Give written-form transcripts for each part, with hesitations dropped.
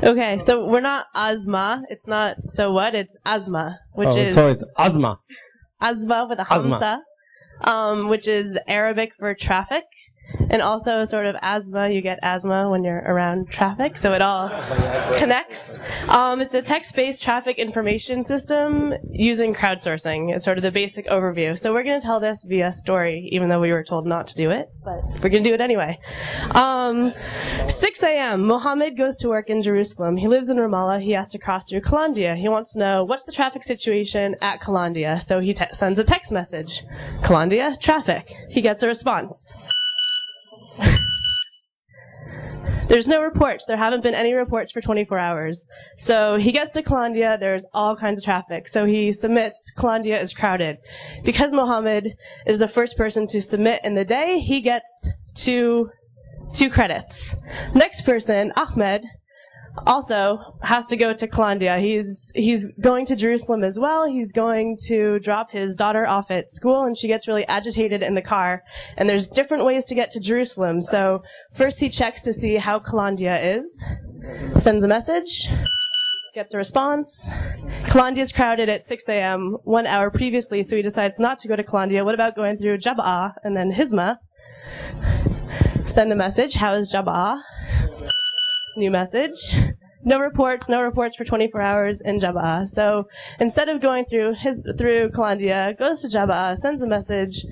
Okay, so we're not Azma. It's not so what? It's Azma, which is so it's Azma. Azma with a Hamza, which is Arabic for traffic. And also sort of asthma, you get asthma when you're around traffic, so it all connects. It's a text-based traffic information system using crowdsourcing. It's sort of the basic overview. So we're going to tell this via story, even though we were told not to do it, but we're going to do it anyway. 6 a.m., Mohammed goes to work in Jerusalem. He lives in Ramallah. He has to cross through Kalandia. He wants to know what's the traffic situation at Kalandia, so he sends a text message. Kalandia, traffic. He gets a response. There's no reports. There haven't been any reports for 24 hours. So he gets to Kalandia. There's all kinds of traffic. So he submits, Kalandia is crowded. Because Mohammed is the first person to submit in the day, he gets two credits. Next person, Ahmed, also has to go to Kalandia. He's going to Jerusalem as well. He's going to drop his daughter off at school, and she gets really agitated in the car. And there's different ways to get to Jerusalem. So first he checks to see how Kalandia is, sends a message, gets a response. Kalandia is crowded at 6 a.m. 1 hour previously, so he decides not to go to Kalandia. What about going through Jab'a and then Hizma? Send a message. How is Jab'a? New message. No reports for 24 hours in Jab'a. So instead of going through Kalandia, goes to Jab'a, sends a message.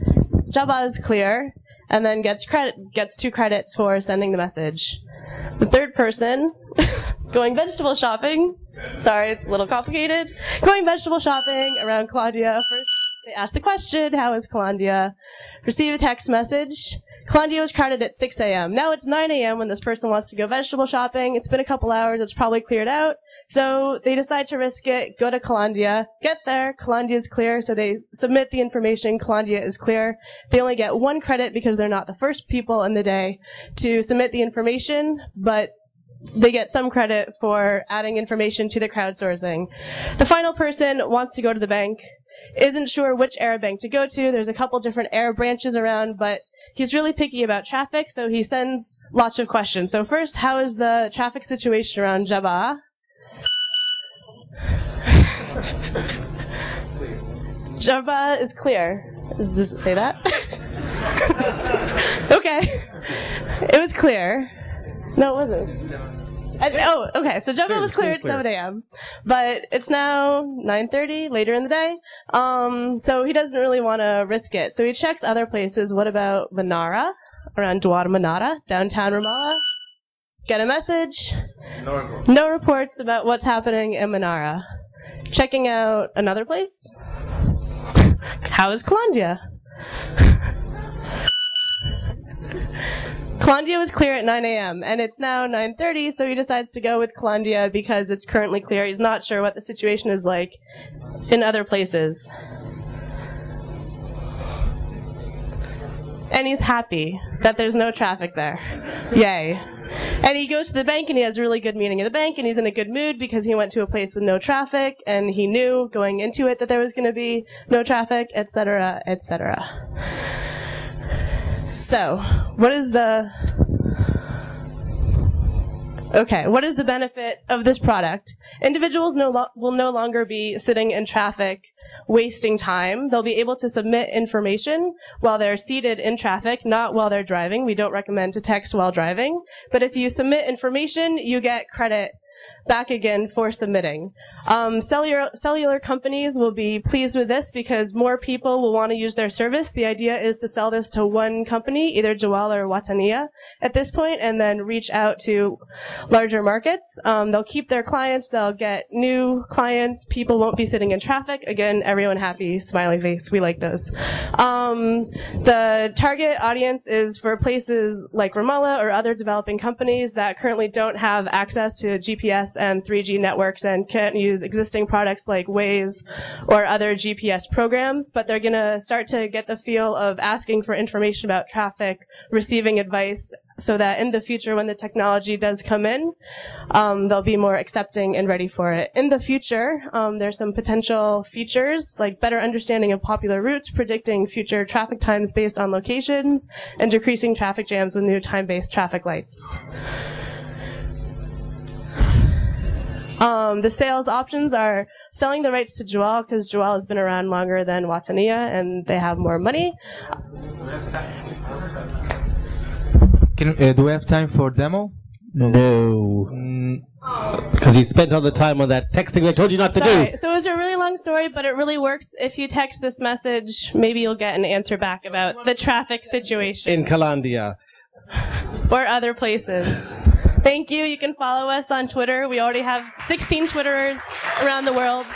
Jab'a is clear, and then gets 2 credits for sending the message. The third person, going vegetable shopping. Sorry, it's a little complicated. Going vegetable shopping around Kalandia. First, they ask the question, how is Kalandia? Receive a text message. Kalandia was crowded at 6 a.m. Now it's 9 a.m. when this person wants to go vegetable shopping. It's been a couple hours. It's probably cleared out. So they decide to risk it, go to Kalandia, get there. Kalandia is clear, so they submit the information. Kalandia is clear. They only get 1 credit because they're not the first people in the day to submit the information, but they get some credit for adding information to the crowdsourcing. The final person wants to go to the bank, isn't sure which Arab bank to go to. There's a couple different Arab branches around, but he's really picky about traffic, so he sends lots of questions. So first, how is the traffic situation around Jab'a? Jab'a is clear. Does it say that? Okay. It was clear. No, it wasn't. Okay, so Jab'a was clear at 7 a.m., but it's now 9:30, later in the day, so he doesn't really want to risk it. So he checks other places. What about Manara, around Dwar Manara, downtown Ramallah? Get a message. No reports about what's happening in Manara. Checking out another place. How is Kalandia? Kalandia was clear at 9 a.m., and it's now 9:30, so he decides to go with Kalandia because it's currently clear. He's not sure what the situation is like in other places. And he's happy that there's no traffic there. Yay. And he goes to the bank, and he has a really good meeting at the bank, and he's in a good mood because he went to a place with no traffic, and he knew going into it that there was going to be no traffic, etc., etc. So, what is the benefit of this product? Individuals will no longer be sitting in traffic wasting time. They'll be able to submit information while they're seated in traffic, not while they're driving. We don't recommend to text while driving. But if you submit information, you get credit back again for submitting. Cellular companies will be pleased with this because more people will want to use their service. The idea is to sell this to one company, either Jawal or Wataniya at this point, and then reach out to larger markets. They'll keep their clients, they'll get new clients, people won't be sitting in traffic. Again, everyone happy, smiley face, we like those. The target audience is for places like Ramallah or other developing companies that currently don't have access to GPS and 3G networks and can't use existing products like Waze or other GPS programs, but they're going to start to get the feel of asking for information about traffic, receiving advice, so that in the future when the technology does come in, they'll be more accepting and ready for it. In the future, there's some potential features like better understanding of popular routes, predicting future traffic times based on locations, and decreasing traffic jams with new time-based traffic lights. The sales options are selling the rights to Joel, because Joel has been around longer than Watania, and they have more money. Do we have time for demo? No. Because you spent all the time on that texting I told you not to do. So it was a really long story, but it really works. If you text this message, maybe you'll get an answer back about the traffic situation. In Kalandia. Or other places. Thank you. You can follow us on Twitter. We already have 16 Twitterers around the world.